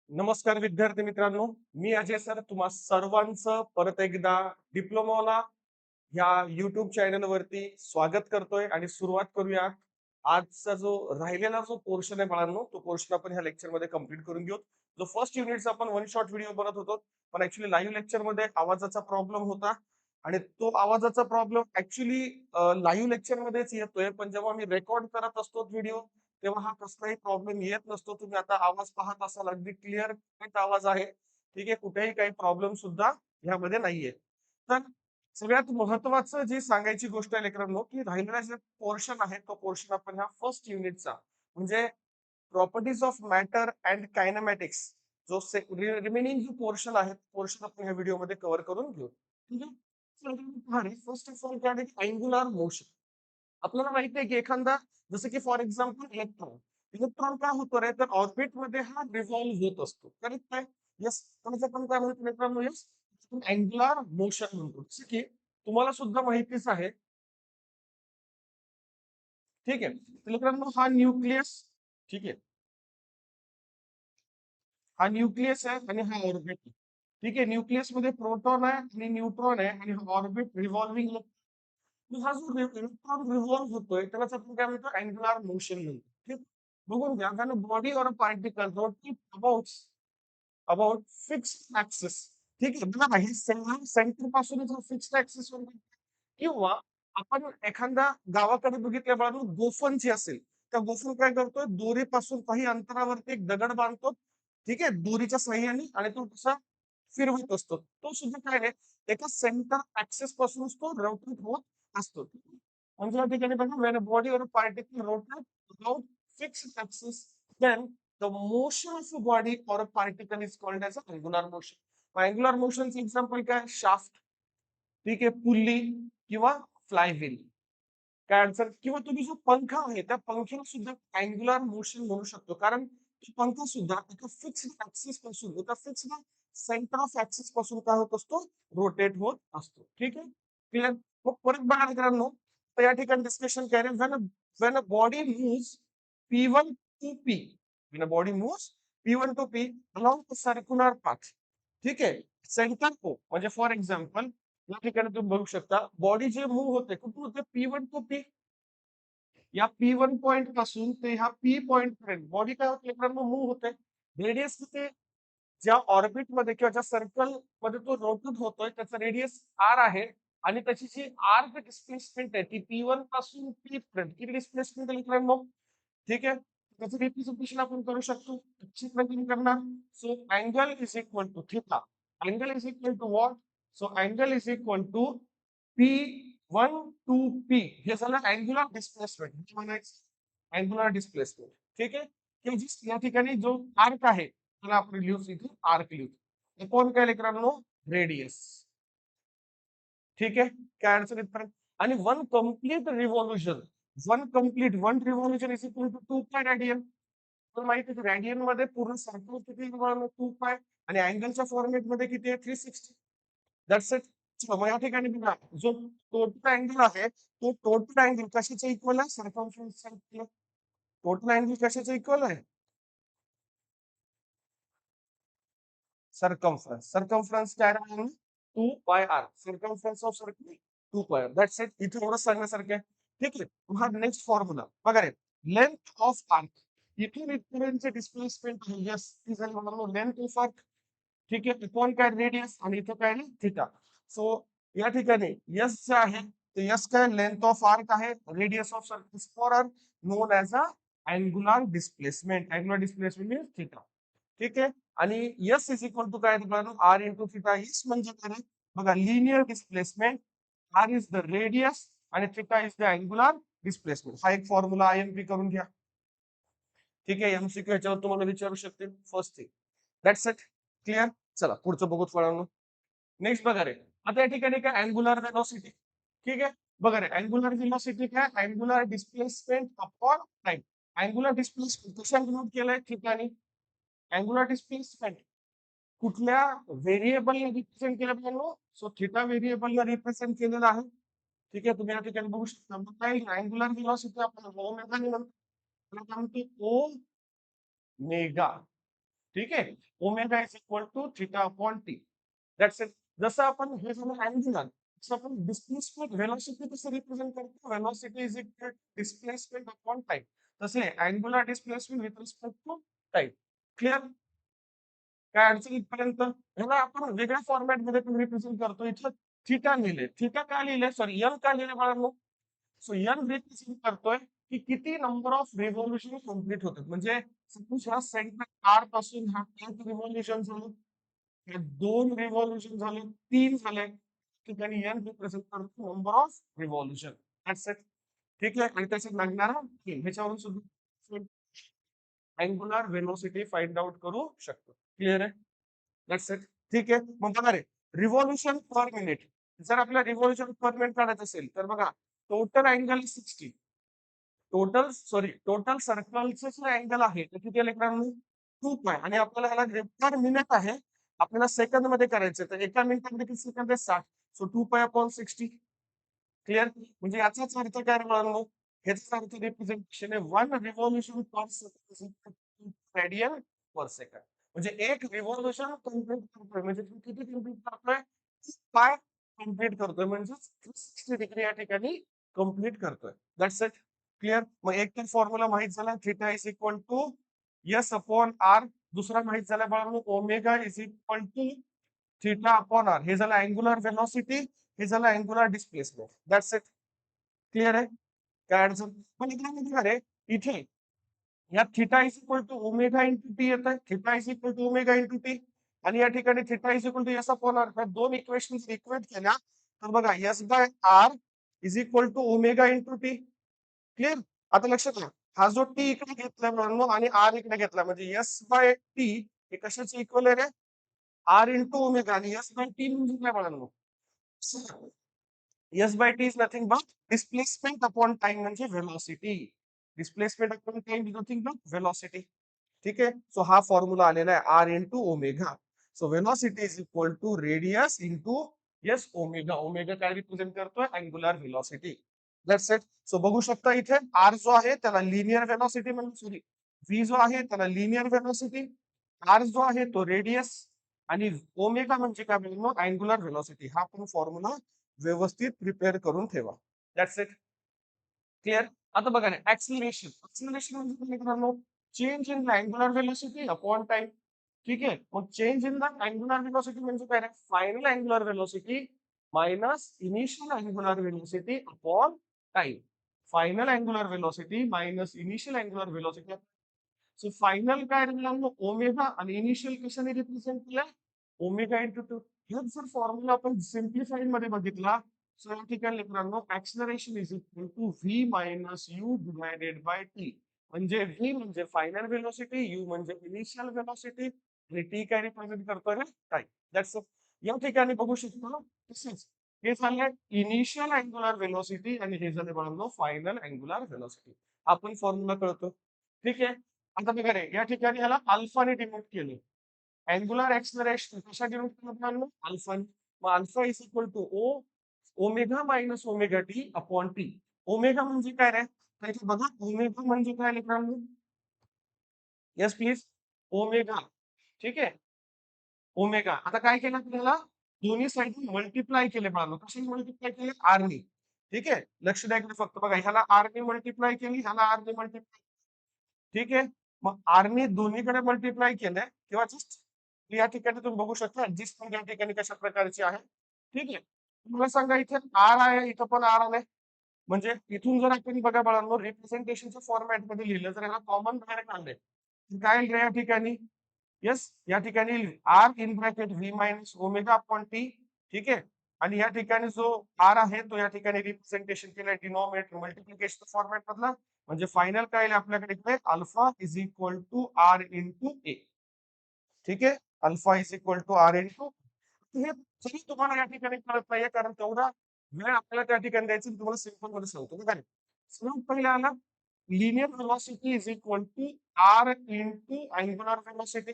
नमस्कार विद्यार्थी मित्रांनो, मी अजय सर तुम्हा सर्वांचं परत एकदा डिप्लोमाला ह्या YouTube चॅनलवरती स्वागत करतोय आणि सुरुवात करूया. आजचा जो राहिलेला जो पोर्शन आहे बाळांनो, तो पोर्शन आपण ह्या लेक्चरमध्ये कंप्लीट करून घेऊ. जो फर्स्ट युनिटचा आपण वन शॉट व्हिडिओ बनत होतो, पण ऍक्च्युली लाईव्ह लेक्चरमध्ये आवाजाचा प्रॉब्लेम होता आणि तो आवाजाचा प्रॉब्लेम ऍक्च्युली लाईव्ह लेक्चरमध्येच येतोय, पण जेव्हा मी रेकॉर्ड करत असतो व्हिडिओ तेव्हा हा कसलाही प्रॉब्लेम येत नसतो. तुम्ही आता आवाज पाहत असाल अगदी क्लिअर कट आवाज आहे. ठीक आहे, कुठेही काही प्रॉब्लेम सुद्धा ह्यामध्ये नाहीये. तर सगळ्यात महत्त्वाचं जी सांगायची गोष्ट आहे लेकरांनो, की राहिलेला जे पोर्शन आहे तो पोर्शन आपण ह्या फर्स्ट युनिटचा म्हणजे प्रॉपर्टीज ऑफ मॅटर अँड कायनेमॅटिक्स जो रिमेनिंग जो पोर्शन आहे पोर्शन आपण ह्या व्हिडिओमध्ये कव्हर करून घेऊ. ठीक आहे. फर्स्ट ऑफ ऑल काय अँग्युलर मोशन. आपल्याला माहिती आहे की एखादा जसं की फॉर एक्झाम्पल इलेक्ट्रॉन इलेक्ट्रॉन काय होतो रे तर ऑर्बिट मध्ये हा रिव्हॉल्व्ह होत असतो करेक्ट काय यस त्याचं पण काय म्हणतो मित्रांनो यस अँग्युलर मोशन म्हणतो जसं की तुम्हाला सुद्धा माहितीच आहे ठीक आहे तर मित्रांनो हा न्यूक्लियस ठीक आहे हा न्यूक्लियस आहे आणि हा ऑर्बिट ठीक आहे न्यूक्लियस मध्ये प्रोटॉन आहे आणि न्यूट्रॉन आहे आणि ऑर्बिट रिव्हॉल्विंग हा जो इलेक्ट्रॉन रिव्हॉल्व होतोय त्यालाच आपण काय म्हणतो अँग्युलर मोशन म्हणतो ठीक बघून घ्या कारण body or particle rotate about fixed axis ठीक आहे बघा हे सेंटर पासून फिक्स्ड ऍक्सिस किंवा आपण एखाद्या गावाकडे बघितल्या बाळा गोफण जी असेल त्या गोफण काय करतोय दोरीपासून काही अंतरावरती एक दगड बांधतो ठीक आहे दोरीच्या सहाय्याने आणि तो कसा फिरवत असतो तो सुद्धा काय आहे एका सेंटर ऍक्सेस पासून तो रोटेट होत असतो म्हणजे या ठिकाणी बघा when body or particle rotate about fixed axis then the motion of a body or a particle is called as angular motion angular मोशनचं एक्झाम्पल काय शाफ्ट ठीक आहे पुल्ली किंवा फ्लायव्हील काय अडचण किंवा तुम्ही जो पंखा आहे त्या पंख्याला सुद्धा अँग्युलर मोशन म्हणू शकतो कारण तो पंखा सुद्धा एका फिक्स्ड ऍक्सिस पासून एका फिक्स्ड सेंटर ऑफ ऍक्सिस पासून काय होत असतो रोटेट होत असतो ठीक आहे क्लिअर मग परत बघा मित्रांनो तर या ठिकाणी डिस्कशन काय when a body moves P1 to P when a body moves P1 to P along the circular path ठीक आहे सेंटर को म्हणजे फॉर एक्झाम्पल या ठिकाणी तुम्ही बघू शकता बॉडी जे मूव्ह होते कुठून होते P1 टू P या P1 पॉइंट पासून ते ह्या P पॉइंट पर्यंत बॉडी काय होते मित्रांनो मूव्ह होते रेडियस किती ज्या ऑर्बिट मध्ये किंवा ज्या सर्कल मध्ये तो रोटेट होतोय त्याचा रेडियस आर आहे आणि त्याची जी आर्क डिस्प्लेसमेंट आहे ती P1 पासून P पर्यंत किती डिस्प्लेसमेंट आहे मित्रांनो ठीक आहे त्याचं रिप्रेझेंटेशन आपण करू शकतो चित्रातून करणार so angle is equal to theta angle is equal to what so angle is equal to pi one two pi हे झालं अँग्युलर डिस्प्लेसमेंट म्हणजे म्हणायचं अँग्युलर डिस्प्लेसमेंट ठीक आहे की जी या ठिकाणी जो आर्क आहे त्याला आपण लिहू इथे आर्क लिहू हे कोण काय लेकरांनो रेडियस ठीक आहे काय अडचण येत नाही आणि one complete revolution one revolution is equal to 2 pi radian तुम्हाला माहिती आहे रेडियन मध्ये पूर्ण सर्कल किती 2 पाय आणि अँगलच्या फॉर्मेट मध्ये किती आहे 360 दॅट्स इट मग या ठिकाणी बघा जो टोटल अँगल आहे तो टोटल अँगल कशाच्या इक्वल आहे सर्कमफरन्स टोटल अँगल कशाच्या इक्वल आहे सर्कमफरन्स काय राहील 2 पाय आर सर्कमफरन्स ऑफ सर्कल 2 पाय दॅट्स इट इथे एवढं सांगण्यासारखं आहे ठीक आहे हा नेक्स्ट फॉर्म्युला बघा रे लेंथ ऑफ आर्क इथून इथपर्यंतचे डिस्प्लेसमेंट आहे यस ती झाली म्हणून लेंथ ऑफ आर्क ठीक आहे कोण काय रेडियस आणि इथं काय थिटा सो या ठिकाणी यस जे आहे ते यस काय लेंथ ऑफ आर्क आहे radius of circle for R known as a angular displacement means theta ठीक आहे आणि यस इज इक्वल टू काय मित्रांनो आर इंटू थिटा यस म्हणजे काय बघा linear displacement R is the radius आणि theta is the angular displacement हा एक फॉर्म्युला आयएमपी करून घ्या ठीक आहे एमसीक्यू याच्यावर तुम्हाला विचारू शकते first thing that's it clear चला पुढचं बघू फळांनो नेक्स्ट बघा रे आता या ठिकाणी काय अँग्युलर वेलोसिटी ठीक आहे बघा रे अँग्युलर वेलोसिटी काय angular displacement upon time angular displacement कशा नोट केलंय ठिकाणी अँग्युलर डिस्प्लेसमेंट कुठल्या व्हेरिएबलला रिप्रेझेंट केलं पाहिजे सो थिटा व्हेरिएबलला रिप्रेझेंट केलेलं आहे ठीक आहे तुम्ही या ठिकाणी बघू शकता मग काय अँग्युलर वेलोसिटी आपण ओमेगा म्हणतो त्याला काय म्हणतो ओमेगा ठीक आहे. Omega is equal to theta upon T. That's it. जसं आपण हे झालं अँग्युलर, तसं आपण डिस्प्लेसमेंट व्हेलॉसिटी कसं रिप्रेझेंट करतो? Velocity is equal to displacement upon time. तसे angular displacement with respect to time. Clear? काय अडचण इथपर्यंत? ह्याला आपण वेगळ्या फॉर्मॅटमध्ये पण रिप्रेझेंट करतो. इथं थिटा लिहिलंय. थिटा का लिहिलंय? सॉरी एन का लिहिलंय बाळांनो? सो एन रिप्रेझेंट करतोय की किती नंबर ऑफ रिव्होल्यूशन कंप्लीट होतात. म्हणजे सपोज ह्या सेगमेंट आर पासून हा 1 रिव्होल्यूशन झालं, हे 2 रिव्होल्यूशन झाले, 3 झाले. ठिकाणी एन रिप्रेझेंट करतो number of revolution. That's it. ठीक आहे. आणि त्याच्यात लागणारा ह्याच्यावरून सुद्धा अँग्युलर व्हेलॉसिटी फाइंड आउट करू शकतो. क्लिअर आहे? That's it. ठीक आहे. मग बघा रे, रिव्होल्यूशन पर मिनिट. जर आपल्याला रिव्होल्यूशन पर मिनिट काढायचं असेल तर बघा, टोटल अँगल 60. टोटल सर्कलचं जे अँगल आहे ते किती आलं मित्रांनो? 2 पाय. आणि आपल्याला ह्याला पर मिनिट आहे. आपल्याला सेकंद मध्ये करायचं तर एका मिनिटामध्ये किती सेकंद आहे? 60. So 2 pi upon 60. क्लिअर? म्हणजे याचाच अर्थ काय रे मुलांनो? ह्याचाच अर्थ रिप्रेझेंटेशन आहे 1 रिव्होल्यूशन पर सेकंड रेडियन पर सेकंड. म्हणजे एक रिव्होल्यूशन कंप्लीट करतोय म्हणजे तो किती कंप्लीट करतोय? पाय कंप्लीट करतोय म्हणजेच 360 डिग्री या ठिकाणी कंप्लीट करतोय. That's it. क्लिअर? मग एक तर फॉर्म्युला माहित झाला, theta is equal to S upon R. दुसरा माहित झाला बाळांनो, omega is equal to theta upon R. हे झालं अँग्युलर व्हेलॉसिटी, हे झालं angular displacement. That's it. Clear आहे? काय अडचण? पण इकडे काय रे, इथे या theta is equal to omega into T येत आहे. Theta is equal to omega into T. आणि या ठिकाणी theta is equal to S upon R. दोन इक्वेशन इक्वेट केल्या तर बघा, S by R is equal to omega into T. Clear? आता लक्षात घ्या, हा जो टी इकडे घेतलाय मुलांनो आणि आर इकडे घेतला म्हणजे एस बाय टी हे कशाचे इक्वल आहे रे? R into omega. आणि एस बाय टी म्हणजे काय मुलांनो? S by T is nothing but displacement upon time म्हणजे velocity. Displacement upon time is nothing but velocity. ठीक आहे. सो हा फॉर्म्युला आलेला आहे R into omega. So velocity is equal to radius into yes omega. Omega काय represent करतोय? Angular velocity. That's it. So बघू शकता इथे आर जो आहे त्याला लिनियर व्हेलॉसिटी म्हणजे सॉरी, व्ही जो आहे त्याला लिनियर व्हेलॉसिटी, आर जो आहे तो रेडियस, आणि ओमेगा म्हणजे काय म्हणतो? Angular velocity. हा पण फॉर्म्युला व्यवस्थित प्रिपेअर करून ठेवा. That's it. क्लिअर? आता बघा ना, ऍक्सिलरेशन. ऍक्सिलरेशन म्हणजे काय मित्रांनो? Change in the angular velocity upon time. ठीक आहे. मग change in the angular velocity म्हणजे काय? Final angular velocity minus initial angular velocity upon time. Final angular velocity minus initial angular velocity. So final काय मुलांना? ओमेगा. आणि initial कशाने represent केलं? Omega into two. हेच जर फॉर्म्युला आपण सिम्प्लिफाईड मध्ये बघितला, सो या ठिकाणी मित्रांनो acceleration is equal to V minus U divided by T. म्हणजे व्ही म्हणजे फायनल व्हेलॉसिटी, यू म्हणजे इनिशियल व्हेलॉसिटी, आणि टी काय रिप्रेझेंट करतोय? टाइम. दॅट्स या ठिकाणी बघू शकतो. तसेच हे झालं इनिशियल अँग्युलर व्हेलॉसिटी आणि हे झाले बाळांनो फायनल अँग्युलर व्हेलॉसिटी. आपण फॉर्म्युला कळतो. ठीक आहे. आता बघा रे, या ठिकाणी ह्याला अल्फाने डिनोट केले. अँग्युलर एक्सलरेशन कशा डिनोट केलं? अल्फा. मग alpha is equal to O omega minus omega T upon T. Omega म्हणजे काय रे? तर इथे बघा, ओमेगा म्हणजे काय मित्रांनो? Yes please. ओमेगा. ठीक आहे. ओमेगा. आता काय केलं आपल्याला? दोन्ही साईड मल्टिप्लाय केले बाळांनो. कशाने मल्टिप्लाय केले? आरने. ठीक आहे. लक्ष द्या इकडे फक्त बघा, ह्याला आरने मल्टिप्लाय केली, ह्याला आरने मल्टिप्लाय. ठीक आहे. मग आरने दोन्हीकडे मल्टिप्लाय केलंय किंवा जस्ट या ठिकाणी तुम्ही बघू शकता ऍडजस्टमेंट या ठिकाणी कशा प्रकारची आहे. ठीक आहे. मला सांगा, इथे आर आहे, इथं पण आर आलंय. म्हणजे इथून जर आपण बघा बाळांनो, रिप्रेझेंटेशनच्या फॉर्मॅट मध्ये लिहिलं तर याला कॉमन बाहेर काढलंय. काय लिहिलंय या ठिकाणी? येस, या ठिकाणी are in bracket V minus omega upon T. ठीक आहे. आणि या ठिकाणी जो आर आहे तो या ठिकाणी रिप्रेझेंटेशन केलंय डिनॉमिनेटर मल्टिप्लिकेशन फॉर्मॅट मधला. म्हणजे फायनल काय आपल्याकडे इकडे? Alpha is equal to R into A. ठीक आहे. Alpha is equal to R into. हे जरी तुम्हाला या ठिकाणी कळत नाहीये कारण तेवढा वेळ आपल्याला त्या ठिकाणी द्यायचं, तुम्हाला सिंपल मध्ये सांगतो. बघा, सर्वात पहिला आला linear velocity is equal to R into angular velocity.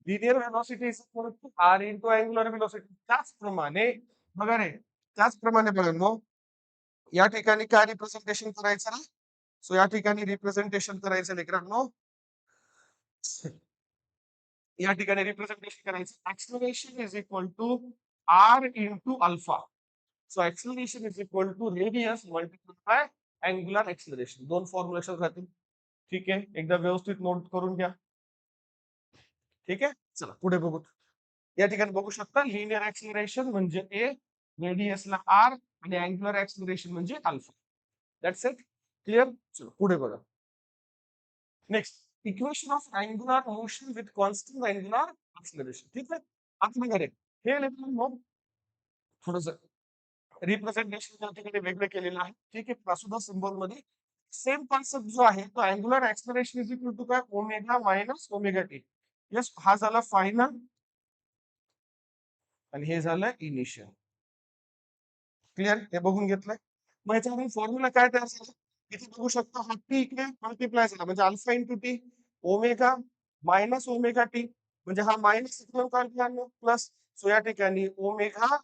Linear velocity is equal to R into angular velocity. त्याचप्रमाणे बघा रे, त्याचप्रमाणे बघा मग या ठिकाणी काय रिप्रेझेंटेशन करायचं ना? सो या ठिकाणी रिप्रेझेंटेशन करायचं मित्रांनो, या ठिकाणी रिप्रेझेंटेशन करायचं acceleration is equal to R into alpha. So acceleration is equal to radius multiply angular acceleration. दोन फॉर्म्युला लक्षात राहतील. ठीक आहे, एकदा व्यवस्थित नोट करून घ्या. ठीक आहे, चला पुढे बघू. या ठिकाणी बघू शकता लिनियर ऍक्सिलरेशन म्हणजे ए, रेडियसला आर आणि अँग्युलर ऍक्सिलरेशन म्हणजे अल्फा. That's it. क्लिअर. चलो पुढे बघा. Next, equation of angular motion with constant angular acceleration. ठीक आहे, आता बघा रे, हे मग थोडस रिप्रेझेंटेशन त्या ठिकाणी वेगळं केलेलं आहे. ठीक आहे, प्रसुद्धा सिम्बॉल मध्ये सेम कॉन्सेप्ट जो आहे तो angular acceleration is equal to काय, omega minus omega T. Yes, हा झाला फायनल आणि हे झालं इनिशियल. क्लिअर, हे बघून घेतलंय. मग याच्यामध्ये फॉर्म्युला काय तयार झाला, इथे बघू शकता हा टी इकडे मल्टिप्लाय झाला म्हणजे alpha into T omega minus omega T, म्हणजे हा मायनस प्लस. सो या ठिकाणी omega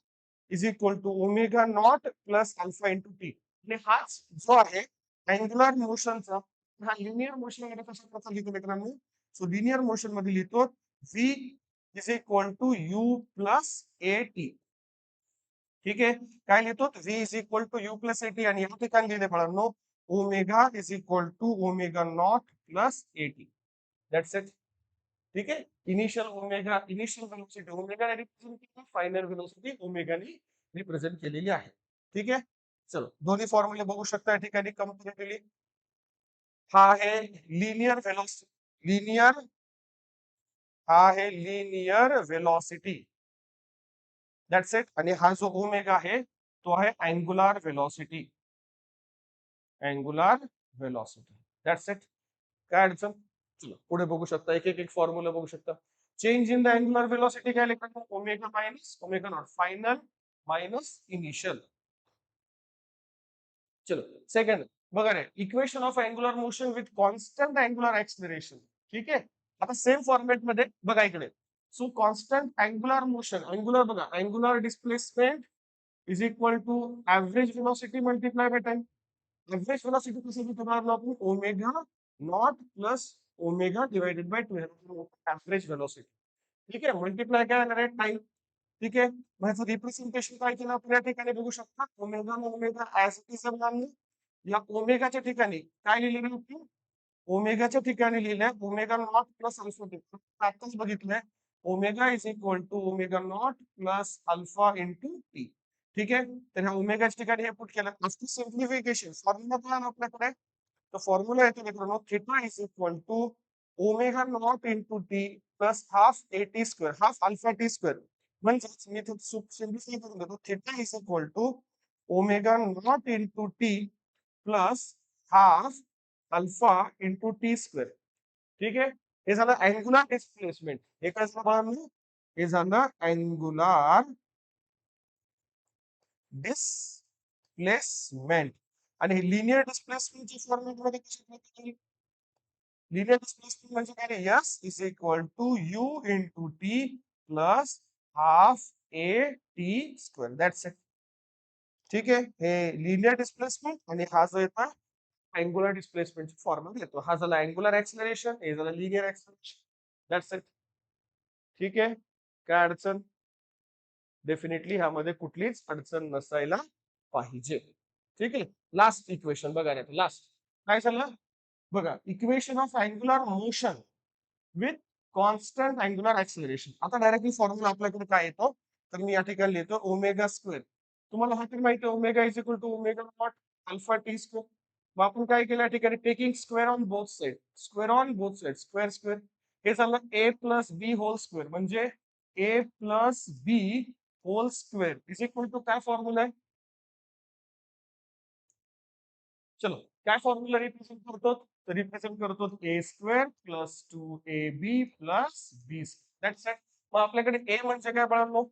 is equal to omega naught plus alpha into T. आणि हाच जो आहे अँग्युलर मोशनचा, हा लिनियर मोशन मध्ये कशा प्रकारे लिहितो मित्रांनो. सो लिनियर मोशन मध्ये लिहितो V is equal to U plus A T. ठीक आहे, काय लिहितो V is equal to U plus A T आणि या ठिकाणी लिहिले बाळांनो omega is equal to omega naught plus A T. That's it. ठीक आहे, initial omega, initial velocity omega represent केली, फायनल वेलोसिटी ओमेगाने रिप्रेझेंट केलेली आहे. ठीक आहे, चलो दोन्ही फॉर्म्युले बघू शकता या ठिकाणी कंपॅरेटिव्हली. हा आहे लिनियर वेलोसिटी, हा आहे लिनियर वेलोसिटी. That's it. आणि हा जो ओमेगा आहे तो आहे angular velocity, angular velocity. That's it. काय अडचण. चलो पुढे बघू शकता, एक एक फॉर्म्युला बघू शकता. Change in the angular velocity काय लिहितात, omega minus omega naught final minus initial. चलो सेकंड बघा रे, equation of angular motion with constant angular acceleration. ठीक आहे, आता सेम फॉर्मॅट मध्ये बघा इकडे. So constant angular motion, angular बघा, angular displacement is equal to average velocity multiply by time. Average velocity कसं लिहितो आपण, omega naught plus omega divided by 2 average velocity. ठीक आहे, मल्टिप्लाय काय येणार आहे, टाइम. ठीक आहे, मग ह्याचं रिप्रेझेंटेशन काय केलं आपण या ठिकाणी बघू शकता, omega omega as it is. या ओमेगाच्या ठिकाणी काय लिहिलेलं होतं, ओमेगाच्या ठिकाणी लिहिलंय omega naught plus alpha T. आताच बघितलंय omega is equal to omega naught plus alpha into T. ठीक आहे, तर ह्या ओमेगाच्या ठिकाणी हे पुट केलं. आफ्टर सिम्प्लिफिकेशन फॉर्म्युला काय आपल्याकडे, तो फॉर्म्युला येतो मित्रांनो, theta is equal to omega naught into T plus half A T square, half alpha T square. म्हणजेच मी सिम्प्लिफाय करून देतो, theta is equal to omega naught into T plus half alpha into T square. ठीक आहे, हे झालं angular displacement. हे काय झालं बाळांनो, हे झालं अँगुलर डिस्प्लेसमेंट. आणि लिनियर डिस्प्लेसमेंटच्या फॉर्मॅट मध्ये कशी प्रकारे, लिनियर डिस्प्लेसमेंट म्हणजे काय रे, S is equal to U into T plus half A T square. That's it. ठीक आहे, हे लिनियर डिस्प्लेसमेंट आणि हा जो येतो अँगुलर डिस्प्लेसमेंट फॉर्मॅट येतो. हा झाला अँगुलर ऍक्सिलरेशन, हे झालं लिनियर ऍक्सिलरेशन. That's it. ठीक आहे, काय अडचण, डेफिनेटली ह्यामध्ये कुठलीच अडचण नसायला पाहिजे. ठीक आहे, लास्ट इक्वेशन बघा, लास्ट काय झालं बघा, equation of angular motion with constant angular acceleration. आता डायरेक्टली फॉर्म्युला आपल्याकडे काय येतो, तर मी या ठिकाणी लिहितो ओमेगा स्क्वेअर. तुम्हाला हा तर माहिती आहे omega is equal to omega naught alpha T square. मग आपण काय केलं या ठिकाणी, taking square on both side, square on both side, square square. हे झालं A plus B whole square, म्हणजे A plus B whole square is equal to काय फॉर्म्युला आहे, चलो काय फॉर्म्युला रिप्रेझेंट करतो, तर रिप्रेझेंट करतो A square plus two A B plus B. That's it. मग आपल्याकडे ए म्हणजे काय बाळांनो,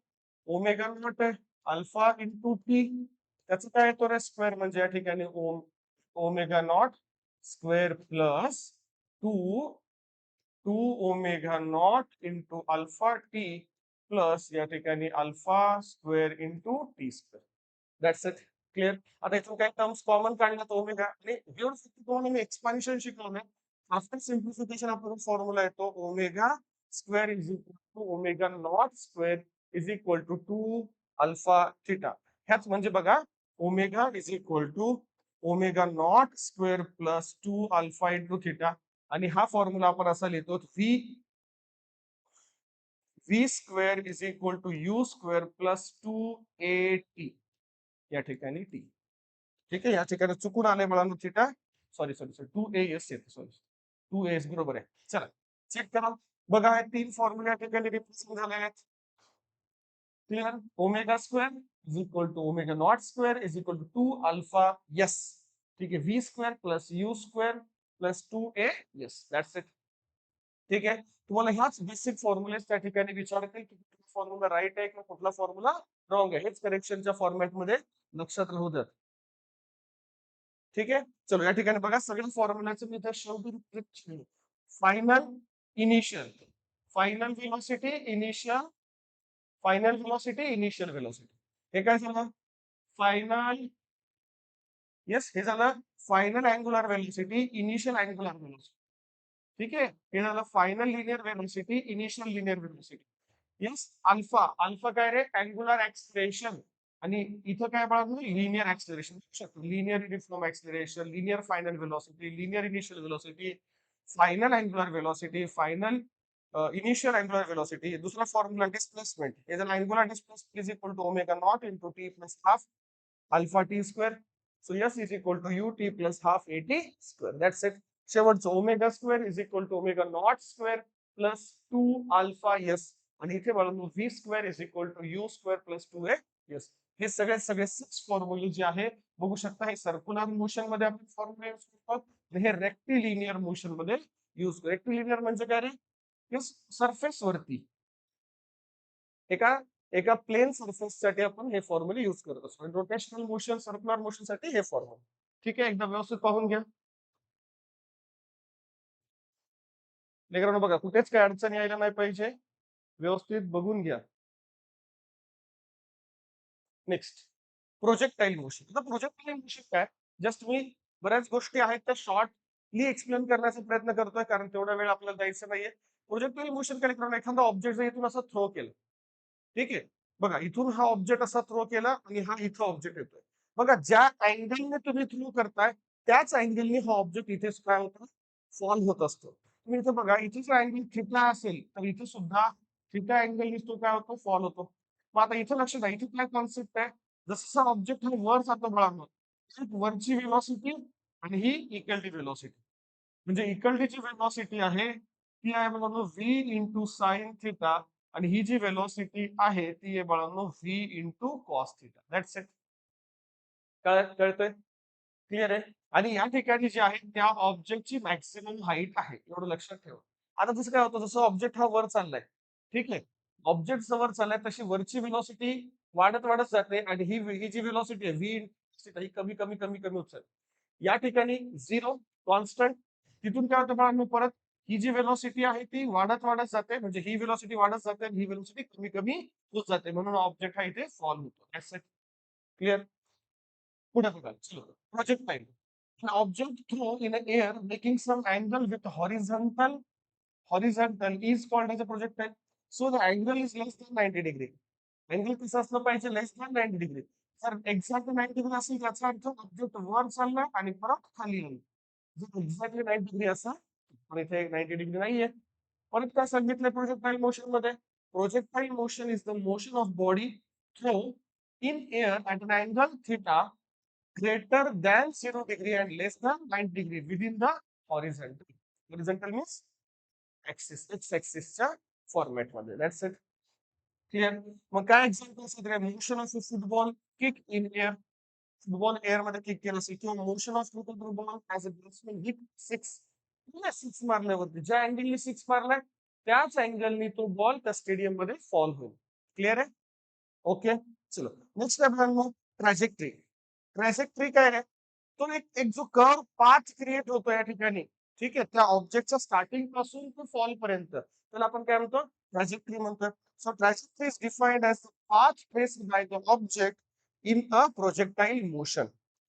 ओमेगा नॉट आहे अल्फा इंटू टी, त्याचं काय येतो रे स्क्वेअर, म्हणजे या ठिकाणी omega naught square plus two two omega naught into alpha T plus या ठिकाणी alpha square into T square. That's it. Clear. आता इथून काही टर्म्स कॉमन काढण्यात ओमेगा आणि तुम्हाला मी एक्सपान्शन शिकवलंय. आफ्टर सिम्प्लिफिकेशन आपल्याला फॉर्म्युला येतो omega square is equal to omega naught square is equal to 2 alpha theta. ह्याच म्हणजे बघा omega is equal to omega naught square plus 2 alpha into theta. आणि हा फॉर्म्युला आपण असा लिहितो V square is equal to U square plus 2 AT या ठिकाणी टी. ठीक आहे, या ठिकाणी चुकून आले मला theta, sorry sorry sorry 2 AS येते, सॉरी 2 AS बरोबर आहे. चला चेक करा. बघा हे तीन फॉर्म्युला या ठिकाणी रिप्रेझेंट झाले आहेत. Clear. Omega square is equal to omega naught square is equal to 2 alpha yes. ठीक आहे, V square plus U square plus 2 AS. That's it. ठीक आहे, तुम्हाला ह्याच बेसिक फॉर्म्युले त्या ठिकाणी विचारतील की कुठला फॉर्म्युला राईट आहे किंवा कुठला फॉर्म्युला रॉंग आहे. हेच करेक्शनच्या फॉर्मॅटमध्ये लक्षात राहू द्या. ठीक आहे, चलो या ठिकाणी बघा सगळ्या फॉर्म्युलाचं मी तर शेवटी final initial, final velocity initial, final velocity initial velocity. हे काय झालं? फायनल, यस हे झालं final angular velocity initial angular velocity. ठीक आहे, हे झालं final linear velocity initial linear velocity. Yes, alpha, alpha काय रे? Angular acceleration. आणि इथं काय बघा linear acceleration, linear uniform acceleration, linear final velocity, linear initial velocity, final angular velocity, final initial angular velocity. दुसरा फॉर्म्युला डिस्प्लेसमेंट. हे जर angular displacement is equal to omega naught into T plus half alpha T square. So S is equal to U T plus half AT square. That's it. शेवटचं omega square is equal to omega naught square plus 2 alpha S. आणि इथे बघा V square is equal to U square plus 2 AS. हे सगळे 6 फॉर्म्युले जे आहे बघू शकता, हे सर्क्युलर मोशन मध्ये आपण फॉर्म्युले यूज करतो आणि हे रेक्टिलिनियर मोशन मध्ये यूज करतो. रेक्टिलिनियर म्हणजे काय रे? सरफेस वरती एका एका प्लेन सरफेस साठी आपण हे फॉर्म्युले यूज करत असतो. रोटेशनल मोशन, सर्क्युलर मोशन साठी हे फॉर्म्युले. ठीक आहे, एकदा व्यवस्थित पाहून घ्या. लेकरांनो बघा कुठेच काही अडचण यायला नाही पाहिजे, व्यवस्थित बघून घ्या. Next, projectile motion. आता प्रोजेक्टाईल मोशन काय, जस्ट मी बऱ्याच गोष्टी आहेत त्या शॉर्टली एक्सप्लेन करण्याचा प्रयत्न करतोय कारण तेवढा वेळ आपल्याला द्यायचा नाहीये. प्रोजेक्टाईल मोशन काय करून एखादा ऑब्जेक्ट जर इथून असं थ्रो केलं, ठीक आहे, बघा इथून हा ऑब्जेक्ट असा थ्रो केला आणि हा इथं ऑब्जेक्ट येतोय. बघा ज्या अँगलने तुम्ही थ्रो करताय त्याच अँगलने हा ऑब्जेक्ट इथे काय होतो? फॉल होत असतो. तुम्ही इथे बघा, इथे जर अँगल थिटा असेल तर इथे सुद्धा थिटा अँगल तो काय होतो? फॉल होतो. मग आता इथे लक्षात द्या, इथे काय कॉन्सेप्ट आहे? जसं ऑब्जेक्ट हा वर जातो बळांवर, वरची व्हेलॉसिटी आणि ही इक्वलिटी व्हेलॉसिटी. म्हणजे इक्वलिटीची व्हेलॉसिटी आहे ती आहे बघा व्ही इंटू साइन थिटा आणि ही जी व्हेलॉसिटी आहे ती आहे बाळांनो V into cos theta. That's it. कळतंय? क्लिअर आहे. आणि या ठिकाणी जे आहे त्या ऑब्जेक्टची मॅक्सिमम हाईट आहे, एवढं लक्षात ठेवा. आता जसं काय होतं, जसं ऑब्जेक्ट हा वर चाललाय, ठीक आहे, ऑब्जेक्ट वर चाललाय तशी वरची व्हेलॉसिटी वाढत वाढत जाते आणि ही जी व्हेलॉसिटी आहे व्ही ही कमी कमी कमी कमी होत जाते. या ठिकाणी 0 कॉन्स्टंट. तिथून काय होतं बाळांनो, परत ही जी व्हेलॉसिटी आहे ती वाढत वाढत जाते, म्हणजे ही व्हेलॉसिटी वाढत जाते आणि ही व्हेलॉसिटी कमी कमी होत जाते, म्हणून ऑब्जेक्ट हा इथे फॉल होतो. क्लिअर. पुढे बघा, चलो project time. An object thrown in air making some angle with horizontal is called as a projectile. So the angle is less than 90 degree. Angle कसं असलं पाहिजे? लेस दॅन 90 डिग्री. जर एक्झॅक्ट 90 डिग्री असेल याचा अर्थ ऑब्जेक्ट वर चाललाय आणि परत खाली येईल. जर एक्झॅक्टली 90 डिग्री असा, पण इथे 90 डिग्री नाहीये. परत काय सांगितलंय प्रोजेक्टाईल मोशन मध्ये? Projectile motion is the motion of body through in air at an angle theta greater than 0 degree and less than 90 degree within the horizontal. Horizontal means axis, x-axis च्या format मध्ये. That's it. Clear. मग काय example सगळे? Motion of football kick in air. Football air मध्ये kick केलं असेल किंवा motion of football as a batsman hit 6 मारल्यावरती ज्या अँगलनी 6 मारलाय त्याच अँगलनी तो बॉल त्या स्टेडियम मध्ये फॉल होईल. क्लिअर आहे? ओके, चलो नेक्स्ट आहे मग ट्रॅजेक्टरी. ट्रॅजेक्टरी काय आहे? तो एक जो कर्व पाथ क्रिएट होतो या ठिकाणी, ठीक आहे, त्या ऑब्जेक्टच्या स्टार्टिंग पासून तो फॉल पर्यंत, त्याला आपण काय म्हणतो? ट्रॅजेक्टरी म्हणतो. So trajectory is defined as the path traced by the object in a projectile motion.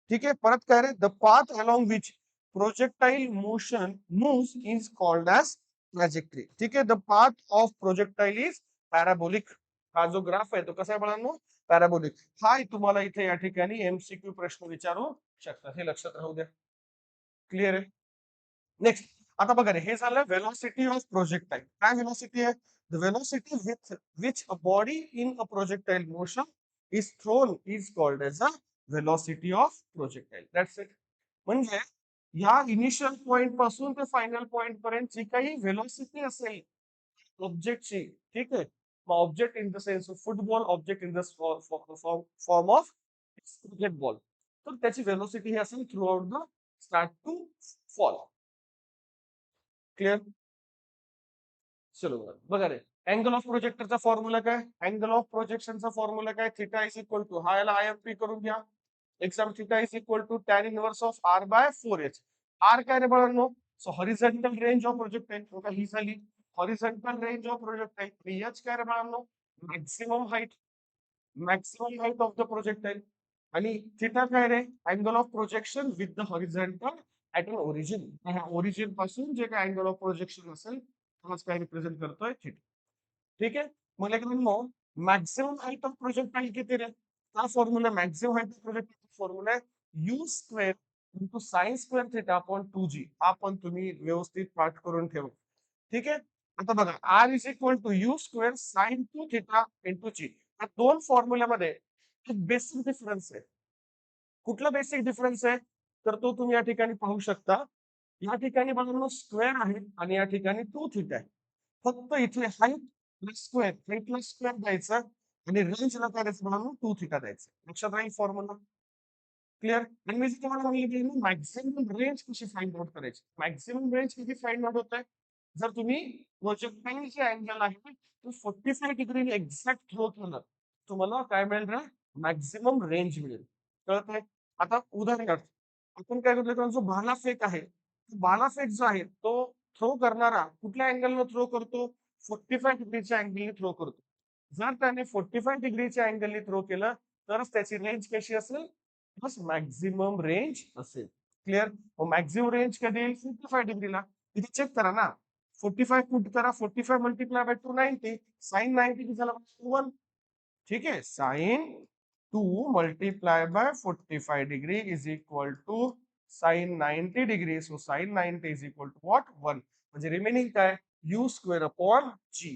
ठीक आहे, परत काय रे? The path along which projectile motion moves is called as trajectory. ठीक आहे. The path of projectile is parabolic. हा जो graph आहे तो कसा आहे बाळांनो? पॅराबोलिक. हा तुम्हाला इथे या ठिकाणी एमसीक्यू प्रश्न विचारू शकतात. हे लक्षात राहू द्या. क्लिअर आहे? नेक्स्ट. आता बघा रे, हे झालं व्हेलॉसिटी ऑफ प्रोजेक्टाईल. काय व्हेलॉसिटी आहे? The velocity with which a body in a projectile motion is throne is called as a velocity of projectile. That's it. म्हणजे या इनिशियल पॉइंट पासून ते फायनल पॉइंट पर्यंत जी काही व्हेलॉसिटी असेल ऑब्जेक्टची, ठीक आहे. मग object in the sense of football, object in the form of cricket ball. तर त्याची व्हेलॉसिटी ही असेल throughout the start to fall. Clear? चलो बघा रे, अँगल ऑफ प्रोजेक्टरचा फॉर्म्युला काय? अँगल ऑफ प्रोजेक्शनचा फॉर्म्युला काय? थिटा इज इक्वल टू, हा याला आयएमपी करून घ्या. Exam theta is equal to tan inverse of R by 4h. R काय रे बाळांनो? So horizontal range of projectile. बघा ही झाली horizontal range of projectile. H काय रे बाळांनो? Maximum height of the projectile. आणि थिटा काय रे? Angle of projection with the horizontal at an origin. Origin पासून जे काय अँगल ऑफ प्रोजेक्शन असेल त्यालाच काय रिप्रेझेंट करतोय थिटा. ठीक आहे. मग लेकिन मॅक्सिमम हाईट ऑफ प्रोजेक्टाईल किती रे? हा formula maximum height of projectile formula आहे U square into sine square theta upon 2g. हा पण तुम्ही व्यवस्थित पाठ करून ठेवा. ठीक आहे. आता बघा, R is equal to U square sine 2 theta into G. या दोन फॉर्म्युल्यामध्ये एक बेसिक डिफरन्स आहे. कुठला बेसिक डिफरन्स आहे? तर तो तुम्ही या ठिकाणी पाहू शकता. या ठिकाणी बघा स्क्वेअर आहे आणि या ठिकाणी 2 थिटा आहे. फक्त इथे हाईट प्लस स्क्वेअर, हाईटला स्क्वेअर द्यायचा आणि रेंजला काय द्यायचं म्हणून 2 थिटा द्यायचं. लक्षात राहील फॉर्म्युला. क्लिअर? आणि मी जे तुम्हाला सांगितलं मॅक्सिमम रेंज कशी फाइंड आउट करायची. मॅक्सिमम रेंज कधी फाइंड आउट होत आहे? जर तुम्ही प्रोजेक्टाईल जे अँगल आहे तो 45 डिग्री एक्झॅक्ट थ्रो केलं, तुम्हाला काय मिळेल ना? मॅक्सिमम रेंज मिळेल. कळतंय? आता उदाहरणार्थ आपण काय करतो, जो भालाफेक आहे, भालाफेक जो आहे तो थ्रो करणारा कुठल्या अँगलने थ्रो करतो? 45 डिग्रीच्या अँगलने थ्रो करतो. जर त्याने 45 डिग्रीच्या अँगलने थ्रो केलं तरच त्याची रेंज कशी असेल? बस मॅक्झिमम रेंज असेल. क्लिअर? मॅक्झिमम रेंज कधी येईल? 45 डिग्रीला. इथे चेक करा ना. 45 पुट करा, 45 मल्टिप्लाय बाय 290. साइन 90 किती झाला? 1. ठीक आहे. Sine 2 multiply by 45 degree is equal to sine 90 degree. So sine 90 is equal to what? 1. म्हणजे रिमेनिंग काय? U square upon G.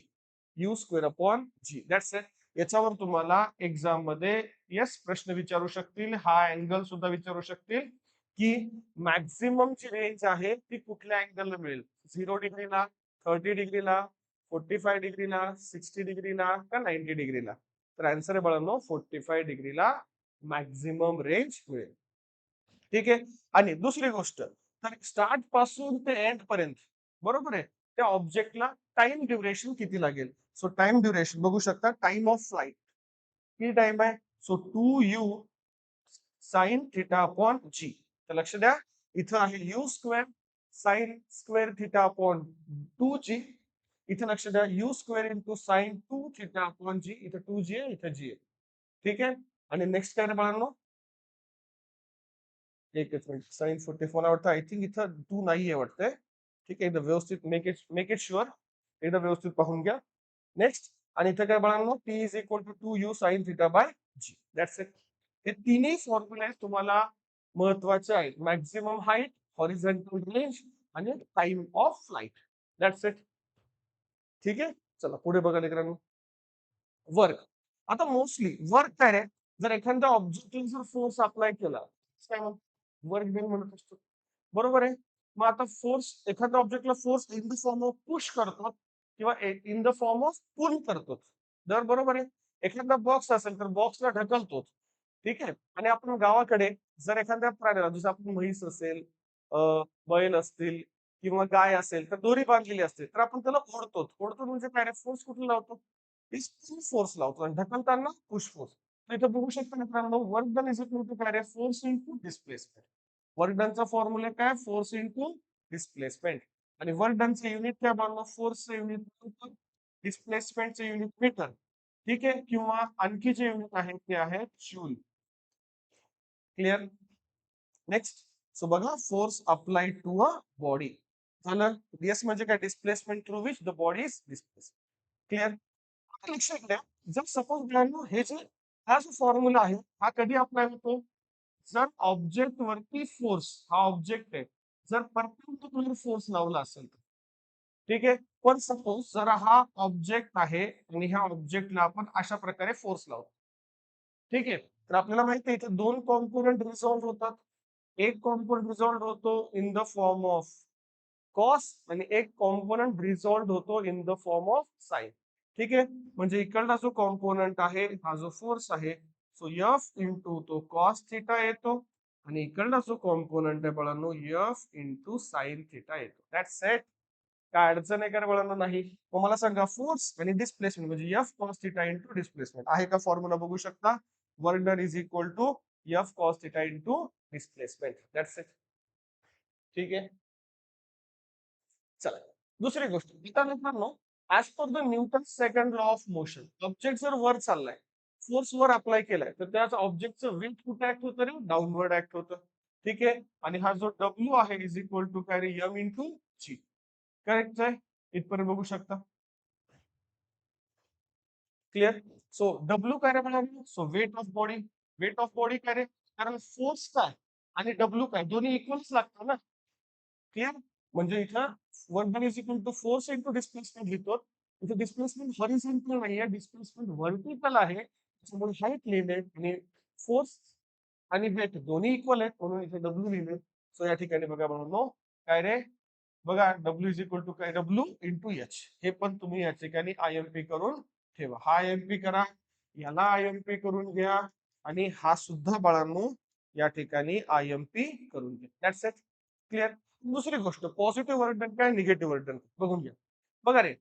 U square upon G. That's it. याच्यावर तुम्हाला एक्झाम मध्ये येस प्रश्न विचारू शकतील. हा अँगल सुद्धा विचारू शकतील की मॅक्झिमम जी रेंज आहे ती कुठल्या अँगलला मिळेल? 0 डिग्रीला, 30 डिग्रीला, 45 डिग्रीला, 60 डिग्रीला का 90 डिग्रीला? तर आन्सर आहे बाळांनो 45 डिग्रीला मॅक्झिमम रेंज मिळेल. ठीक आहे. आणि दुसरी गोष्ट, तर स्टार्ट पासून ते एंड पर्यंत बरोबर आहे त्या ऑब्जेक्टला टाइम ड्युरेशन किती लागेल? सो टाइम ड्युरेशन बघू शकता. टाइम ऑफ फ्लाइट किती टाइम आहे? So 2u sine theta upon G. तर लक्ष द्या, इथं आहे U square sine square theta upon 2g. इथे लक्ष द्या, U square into sine 2 theta upon G. इथं 2g आहे, इथं g आहे. ठीक आहे. आणि नेक्स्ट काय बाळांनो? एकच मिनिट. साइन 44 वाटतं. आय थिंक इथं 2 नाहीये वाटतंय. ठीक आहे. एकदा व्यवस्थित मेक इट शुअर. एकदा व्यवस्थित पाहून घ्या. नेक्स्ट. आणि इथं काय बाळांनो? T is equal to 2u sine theta by G. That's it. हे तिन्ही फॉर्म्युले तुम्हाला महत्वाचे आहेत. मॅक्झिमम हाईट, हॉरिझॉन्टल रेंज आणि time of flight. That's it. ठीक आहे. चला पुढे बघा लेकरांनो. वर्क. आता मोस्टली वर्क काय आहे? जर एखाद्या ऑब्जेक्टला जर फोर्स अप्लाय केला, काय म्हणतो? वर्क डन म्हणत असतो. बरोबर आहे. मग आता फोर्स एखाद्या ऑब्जेक्टला force in the form of push करतो किंवा इन द फॉर्म ऑफ पुल करतो. जर बरोबर आहे. एखादा बॉक्स असेल तर बॉक्सला ढकलतो. ठीक आहे. आणि आपण गावाकडे जर एखाद्या प्राण्याला जसं आपण म्हैस असेल, बैल असतील किंवा गाय असेल तर दोरी बांधलेली असते. तर आपण त्याला ओढतो. ओढतो म्हणजे काय? फोर्स कुठे लावतो? फोर्स लावतो आणि ढकलताना पुश फोर्स. तर इथं बघू शकता मित्रांनो, work done is equal to काय? Force into displacement. वर्क डनचा फॉर्म्युला काय? Force into displacement. आणि वर्क डनचे युनिट काय बनलं? फोर्सचं युनिट, डिस्प्लेसमेंटचे युनिट मीटर. ठीक आहे. किंवा आणखी जे युनिट आहेत ते आहेत जूल. क्लिअर? नेक्स्ट. सो बघा, force applied to a body. झालं. ds म्हणजे काय, displacement through which the body is displace. Clear. लक्षात घ्या, जर सपोज मित्रांनो हे जे हा जो फॉर्म्युला आहे हा कधी अप्लाय होतो, जर ऑब्जेक्ट वरती फोर्स, हा ऑब्जेक्ट आहे, जर परपेंडिक्युलर फोर्स लावला असेल तर. ठीक आहे. पण सपोज जर हा ऑब्जेक्ट आहे आणि ह्या ऑब्जेक्टला आपण अशा प्रकारे फोर्स लावतो. ठीक आहे. तर आपल्याला माहिती आहे इथे दोन कॉम्पोनंट रिझॉल्व्ह होतात. एक कॉम्पोनंट रिझॉल्व्ह होतो in the form of cos आणि एक कॉम्पोनंट रिझॉल्व्ह होतो in the form of sine. ठीक आहे. म्हणजे इकडला जो कॉम्पोनंट आहे हा जो फोर्स आहे, सो एफ इंटू तो कॉस थिटा येतो आणि इकडला जो कॉम्पोनंट आहे बाळांनो एफ इंटू साइन थिटा येतो. That's it. काय अडचण आहे का बाळांनो? नाही. मग मला सांगा फोर्स आणि डिस्प्लेसमेंट म्हणजे F cos theta into displacement आहे का? फॉर्म्युला बघू शकता. Work done is equal to F cos theta into displacement. That's it. ठीक आहे. चला, दुसरी गोष्ट आता मित्रांनो, as per the Newton second law of motion, object जर वर चाललाय, फोर्स वर अप्लाय केलाय, तर त्याचा ऑब्जेक्टचं वेट कुठे ऍक्ट होतं रे? डाऊनवर्ड ऍक्ट होतं. ठीक आहे. आणि हा जो डब्ल्यू आहे इज इक्वल टू काय रे? एम इंटू जी. करेक्ट आहे. इथपर्यंत बघू शकता. क्लिअर. सो डब्ल्यू काय रे म्हणाले? So weight of body. Weight of body काय रे? कारण फोर्स काय आणि डब्ल्यू काय दोन्ही इक्वल्स लागतात ना. क्लिअर. म्हणजे इथं work done is equal to force into displacement लिहितो. इथे डिस्प्लेसमेंट हॉरिझॉन्टल नाहीये, डिस्प्लेसमेंट व्हर्टिकल आहे. त्याच्यामुळे हाईट लिहिले आणि फोर्स आणि वेट दोन्ही इक्वल आहेत म्हणून इथे डब्ल्यू लिहिले. सो या ठिकाणी बघा म्हणून काय रे, बघा डब्ल्यू इज इक्वल टू काय, डब्ल्यू इंटू एच. हे पण तुम्ही या ठिकाणी आय एम पी करून ठेवा. हा आय एम पी करा, याला आय एम पी करून घ्या आणि हा सुद्धा बाळांनो या ठिकाणी आय एम पी करून घ्या. That's it. क्लिअर. दुसरी गोष्ट, पॉझिटिव्ह वर्क डन काय, निगेटिव्ह वर्क डन बघून घ्या. बघा रे